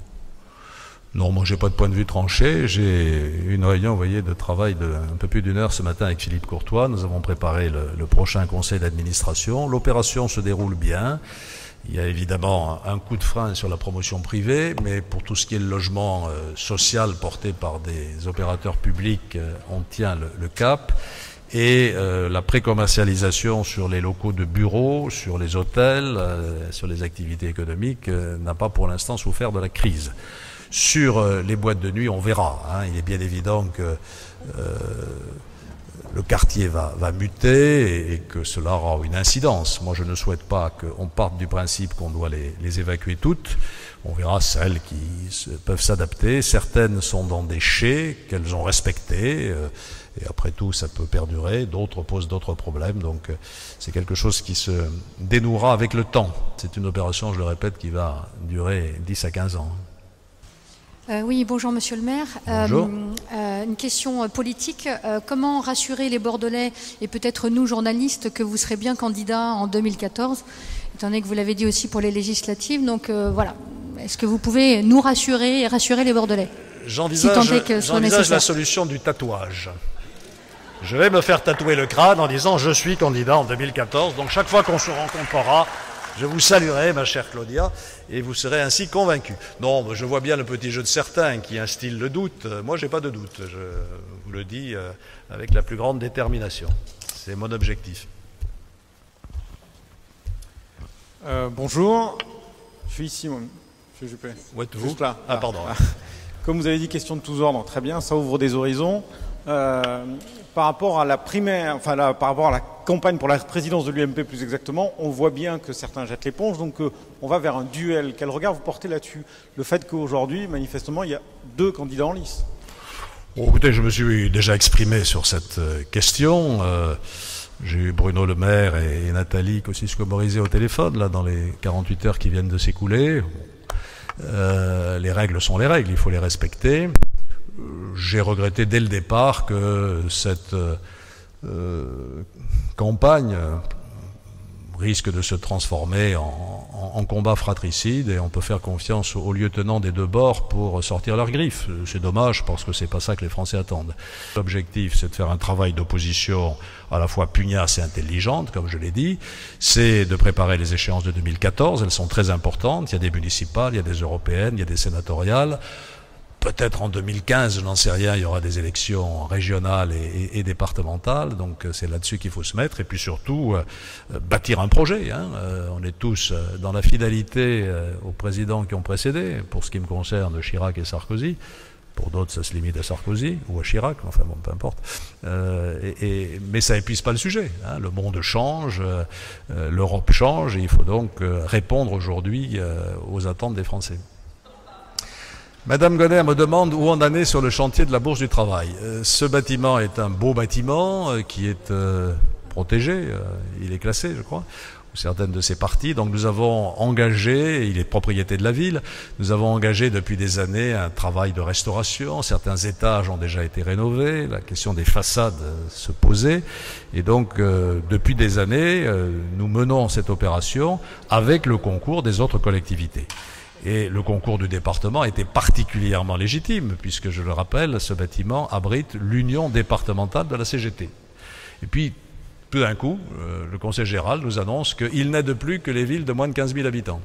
Non, moi j'ai pas de point de vue tranché. J'ai une réunion, vous voyez, de travail de un peu plus d'une heure ce matin avec Philippe Courtois. Nous avons préparé le prochain conseil d'administration. L'opération se déroule bien. Il y a évidemment un coup de frein sur la promotion privée, mais pour tout ce qui est le logement social porté par des opérateurs publics, on tient le cap. Et la précommercialisation sur les locaux de bureaux, sur les hôtels, sur les activités économiques n'a pas pour l'instant souffert de la crise. Sur les boîtes de nuit, on verra. Il est bien évident que le quartier va muter et que cela aura une incidence. Moi, je ne souhaite pas qu'on parte du principe qu'on doit les évacuer toutes. On verra celles qui peuvent s'adapter. Certaines sont dans des chais qu'elles ont respectés. Et après tout, ça peut perdurer. D'autres posent d'autres problèmes. Donc, c'est quelque chose qui se dénouera avec le temps. C'est une opération, je le répète, qui va durer 10 à 15 ans. Oui, bonjour Monsieur le maire. Bonjour. Une question politique. Comment rassurer les Bordelais et peut-être nous, journalistes, que vous serez bien candidat en 2014, étant donné que vous l'avez dit aussi pour les législatives. Donc voilà, est-ce que vous pouvez nous rassurer et rassurer les Bordelais? J'envisage la solution du tatouage. Je vais me faire tatouer le crâne en disant « Je suis candidat en 2014 ». Donc chaque fois qu'on se rencontrera, je vous saluerai, ma chère Claudia, et vous serez ainsi convaincue. Non, je vois bien le petit jeu de certains qui instillent le doute. Moi, j'ai pas de doute. Je vous le dis avec la plus grande détermination. C'est mon objectif. Bonjour. Je suis ici, moi. Monsieur Juppé. Où êtes-vous? Juste là. Ah, pardon. Comme vous avez dit, question de tous ordres. Très bien, ça ouvre des horizons. Par rapport à la primaire, par rapport à la campagne pour la présidence de l'UMP plus exactement, on voit bien que certains jettent l'éponge, donc on va vers un duel. Quel regard vous portez là-dessus? Le fait qu'aujourd'hui, manifestement, il y a 2 candidats en lice. Bon, écoutez, je me suis déjà exprimé sur cette question. J'ai eu Bruno Le Maire et Nathalie Kosciusko-Morizet au téléphone, là, dans les 48 heures qui viennent de s'écouler. Les règles sont les règles, il faut les respecter. J'ai regretté dès le départ que cette campagne risque de se transformer en combat fratricide et on peut faire confiance aux lieutenants des deux bords pour sortir leurs griffes. C'est dommage parce que c'est pas ça que les Français attendent. L'objectif, c'est de faire un travail d'opposition à la fois pugnace et intelligente, comme je l'ai dit. C'est de préparer les échéances de 2014. Elles sont très importantes. Il y a des municipales, il y a des européennes, il y a des sénatoriales. Peut-être en 2015, je n'en sais rien, il y aura des élections régionales et départementales, donc c'est là-dessus qu'il faut se mettre, et puis surtout bâtir un projet. On est tous dans la fidélité aux présidents qui ont précédé, pour ce qui me concerne Chirac et Sarkozy, pour d'autres ça se limite à Sarkozy ou à Chirac, enfin bon, peu importe. Mais ça n'épuise pas le sujet. Le monde change, l'Europe change, et il faut donc répondre aujourd'hui aux attentes des Français. Madame Gonner me demande où on en est sur le chantier de la Bourse du Travail. Ce bâtiment est un beau bâtiment qui est protégé, il est classé, je crois, ou certaines de ses parties. Donc nous avons engagé, il est propriété de la ville, nous avons engagé depuis des années un travail de restauration. Certains étages ont déjà été rénovés, la question des façades se posait. Et donc depuis des années, nous menons cette opération avec le concours des autres collectivités. Et le concours du département était particulièrement légitime, puisque, je le rappelle, ce bâtiment abrite l'union départementale de la CGT. Et puis, tout d'un coup, le conseil général nous annonce qu'il n'aide plus que les villes de moins de 15 000 habitants.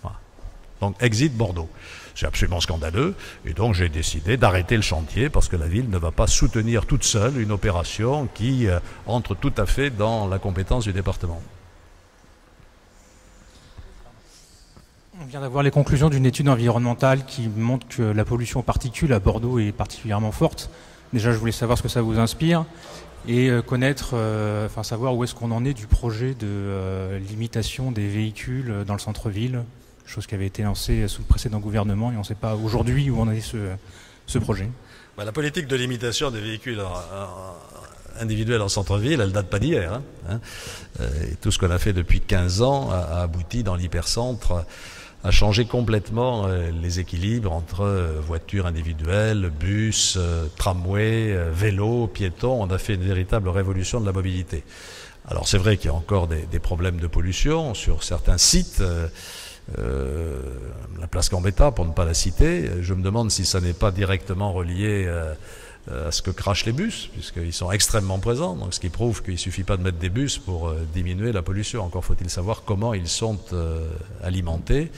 Voilà. Donc, exit Bordeaux. C'est absolument scandaleux, et donc j'ai décidé d'arrêter le chantier, parce que la ville ne va pas soutenir toute seule une opération qui entre tout à fait dans la compétence du département. On vient d'avoir les conclusions d'une étude environnementale qui montre que la pollution aux particules à Bordeaux est particulièrement forte. Déjà, je voulais savoir ce que ça vous inspire et savoir où est-ce qu'on en est du projet de limitation des véhicules dans le centre-ville, chose qui avait été lancée sous le précédent gouvernement, et on ne sait pas aujourd'hui où en est ce projet. La politique de limitation des véhicules individuels en centre-ville, elle date pas d'hier. Et tout ce qu'on a fait depuis 15 ans a abouti dans l'hypercentre à changer complètement les équilibres entre voitures individuelles, bus, tramway, vélos, piétons. On a fait une véritable révolution de la mobilité. Alors c'est vrai qu'il y a encore des problèmes de pollution sur certains sites. La place Gambetta, pour ne pas la citer, je me demande si ça n'est pas directement relié à ce que crachent les bus, puisqu'ils sont extrêmement présents, donc ce qui prouve qu'il ne suffit pas de mettre des bus pour diminuer la pollution. Encore faut-il savoir comment ils sont alimentés.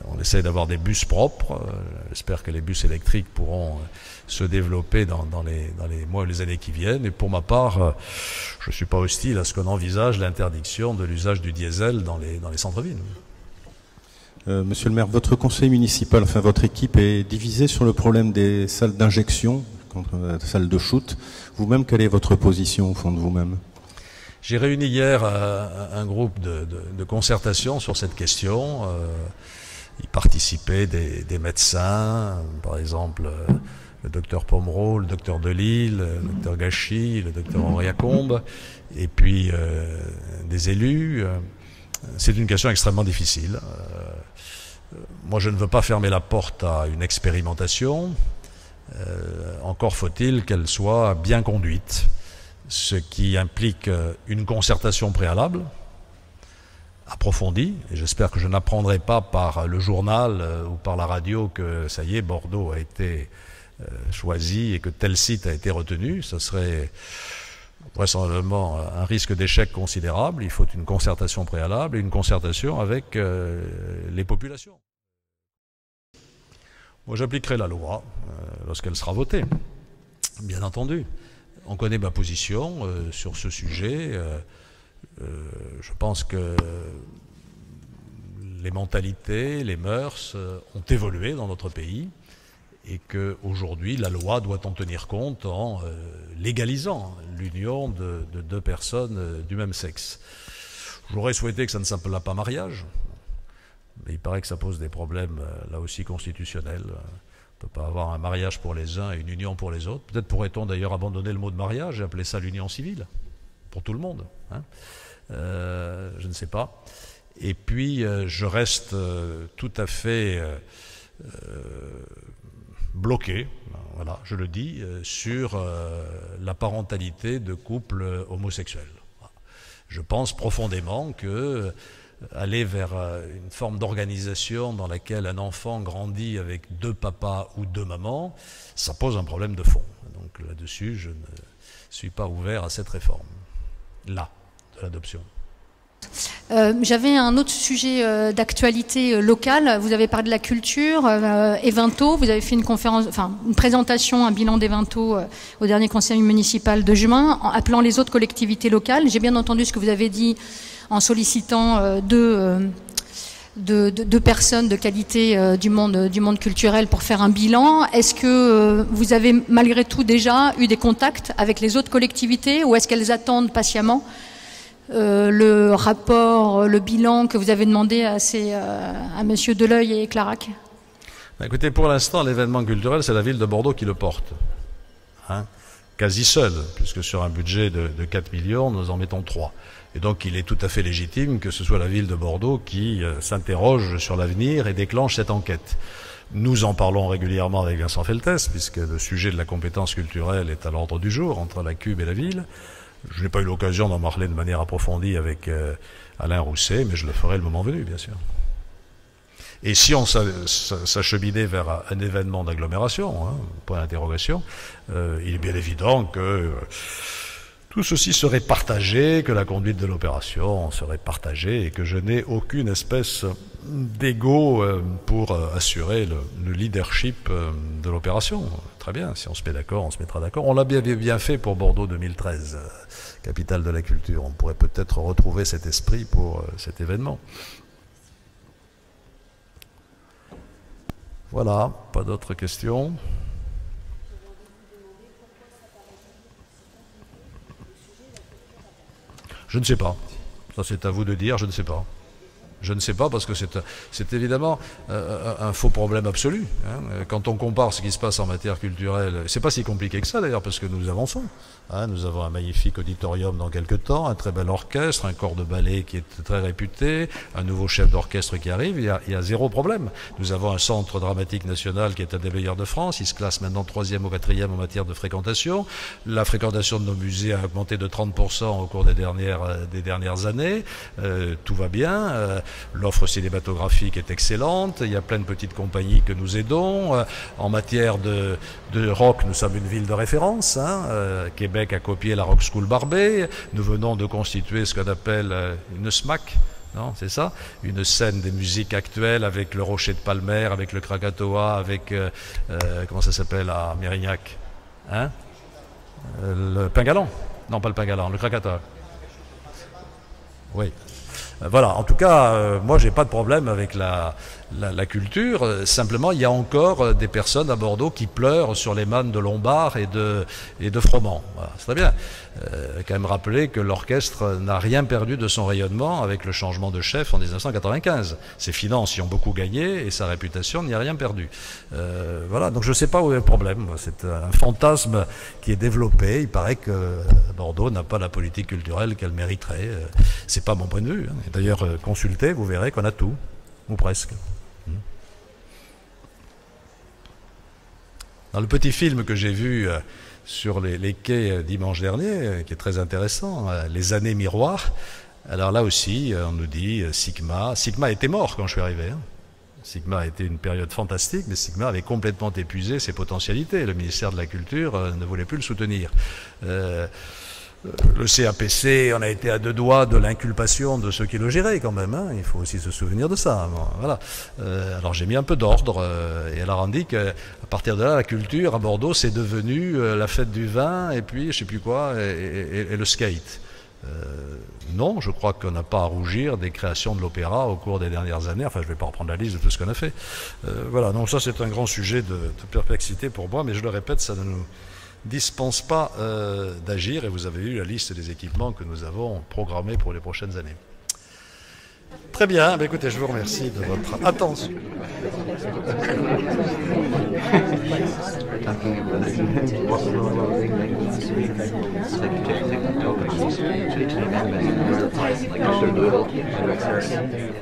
On essaie d'avoir des bus propres. J'espère que les bus électriques pourront se développer dans les mois et les années qui viennent. Et pour ma part, je ne suis pas hostile à ce qu'on envisage l'interdiction de l'usage du diesel dans les centres-villes. Monsieur le maire, votre conseil municipal, enfin votre équipe est divisée sur le problème des salles d'injection contre la salle de shoot. Vous-même, quelle est votre position au fond de vous-même? J'ai réuni hier un groupe de concertation sur cette question. Y participaient des médecins, par exemple le docteur Pomereau, le docteur Delisle, le docteur Gachy, le docteur Henri Acombe, et puis des élus. C'est une question extrêmement difficile. Moi, je ne veux pas fermer la porte à une expérimentation. Encore faut-il qu'elle soit bien conduite, ce qui implique une concertation préalable, approfondie, et j'espère que je n'apprendrai pas par le journal ou par la radio que, ça y est, Bordeaux a été choisi et que tel site a été retenu. Ce serait vraisemblablement un risque d'échec considérable. Il faut une concertation préalable et une concertation avec les populations. Moi, j'appliquerai la loi lorsqu'elle sera votée, bien entendu. On connaît ma position sur ce sujet. Je pense que les mentalités, les mœurs ont évolué dans notre pays et qu'aujourd'hui, la loi doit en tenir compte en légalisant l'union de deux personnes du même sexe. J'aurais souhaité que ça ne s'appelât pas mariage, mais il paraît que ça pose des problèmes, là aussi, constitutionnels. On ne peut pas avoir un mariage pour les uns et une union pour les autres. Peut-être pourrait-on d'ailleurs abandonner le mot de mariage et appeler ça l'union civile, pour tout le monde. Je ne sais pas. Et puis, je reste tout à fait bloqué, voilà, je le dis, sur la parentalité de couples homosexuels. Je pense profondément que aller vers une forme d'organisation dans laquelle un enfant grandit avec deux papas ou deux mamans, ça pose un problème de fond. Donc là-dessus, je ne suis pas ouvert à cette réforme, là, de l'adoption. J'avais un autre sujet d'actualité locale. Vous avez parlé de la culture, Evinto. Vous avez fait une présentation, un bilan d'Evinto au dernier conseil municipal de juin, en appelant les autres collectivités locales. J'ai bien entendu ce que vous avez dit en sollicitant deux personnes de qualité du monde culturel pour faire un bilan. Est-ce que vous avez malgré tout déjà eu des contacts avec les autres collectivités ou est-ce qu'elles attendent patiemment le rapport, le bilan que vous avez demandé à M. Deleuil et Clarac? Écoutez, pour l'instant, l'événement culturel, c'est la ville de Bordeaux qui le porte. Quasi seul, puisque sur un budget de 4 millions, nous en mettons 3. Et donc, il est tout à fait légitime que ce soit la ville de Bordeaux qui s'interroge sur l'avenir et déclenche cette enquête. Nous en parlons régulièrement avec Vincent Feltès, puisque le sujet de la compétence culturelle est à l'ordre du jour entre la CUB et la ville. Je n'ai pas eu l'occasion d'en parler de manière approfondie avec Alain Rousset, mais je le ferai le moment venu, bien sûr. Et si on s'acheminait vers un événement d'agglomération, hein, point d'interrogation, il est bien évident que tout ceci serait partagé, que la conduite de l'opération serait partagée et que je n'ai aucune espèce d'ego pour assurer le leadership de l'opération. Très bien, si on se met d'accord, on se mettra d'accord. On l'a bien fait pour Bordeaux 2013, capitale de la culture. On pourrait peut-être retrouver cet esprit pour cet événement. Voilà, pas d'autres questions. Je ne sais pas. Ça, c'est à vous de dire, je ne sais pas. Je ne sais pas parce que c'est évidemment un faux problème absolu. Hein. Quand on compare ce qui se passe en matière culturelle, c'est pas si compliqué que ça d'ailleurs parce que nous avançons. Hein. Nous avons un magnifique auditorium dans quelques temps, un très bel orchestre, un corps de ballet qui est très réputé, un nouveau chef d'orchestre qui arrive, il y a zéro problème. Nous avons un centre dramatique national qui est un des meilleurs de France, il se classe maintenant 3e ou 4e en matière de fréquentation. La fréquentation de nos musées a augmenté de 30% au cours des dernières années. Tout va bien. L'offre cinématographique est excellente, il y a plein de petites compagnies que nous aidons. En matière de rock, nous sommes une ville de référence. Hein. Québec a copié la Rock School Barbet. Nous venons de constituer ce qu'on appelle une SMAC. Non, c'est ça, une scène des musiques actuelles avec le Rocher de Palmer, avec le Krakatoa, avec, comment ça s'appelle à Mérignac, hein, le Pingalan. Non, pas le Pingalan, le Krakatoa. Oui. Voilà, en tout cas, moi j'ai pas de problème avec la culture, simplement il y a encore des personnes à Bordeaux qui pleurent sur les mannes de Lombard et de Froment. Voilà, c'est très bien. Quand même rappeler que l'orchestre n'a rien perdu de son rayonnement avec le changement de chef en 1995. Ses finances y ont beaucoup gagné et sa réputation n'y a rien perdu. Voilà, donc je ne sais pas où est le problème. C'est un fantasme qui est développé. Il paraît que Bordeaux n'a pas la politique culturelle qu'elle mériterait. C'est pas mon point de vue. Hein. D'ailleurs, consultez, vous verrez qu'on a tout, ou presque. Dans le petit film que j'ai vu sur les quais dimanche dernier, qui est très intéressant, Les années miroirs, alors là aussi, on nous dit Sigma était mort quand je suis arrivé. Hein. Sigma a été une période fantastique, mais Sigma avait complètement épuisé ses potentialités. Le ministère de la Culture ne voulait plus le soutenir. Le CAPC, on a été à 2 doigts de l'inculpation de ceux qui le géraient quand même, hein. Il faut aussi se souvenir de ça. Bon, voilà. Alors j'ai mis un peu d'ordre et elle a rendu qu'à partir de là, la culture à Bordeaux, c'est devenu la fête du vin et puis je sais plus quoi, et le skate. Non, je crois qu'on n'a pas à rougir des créations de l'opéra au cours des dernières années. Enfin, je ne vais pas reprendre la liste de tout ce qu'on a fait. Voilà, donc ça c'est un grand sujet de perplexité pour moi, mais je le répète, ça ne nous dispense pas d'agir et vous avez eu la liste des équipements que nous avons programmés pour les prochaines années. Très bien, bah écoutez, je vous remercie de votre attention.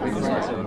Exactly.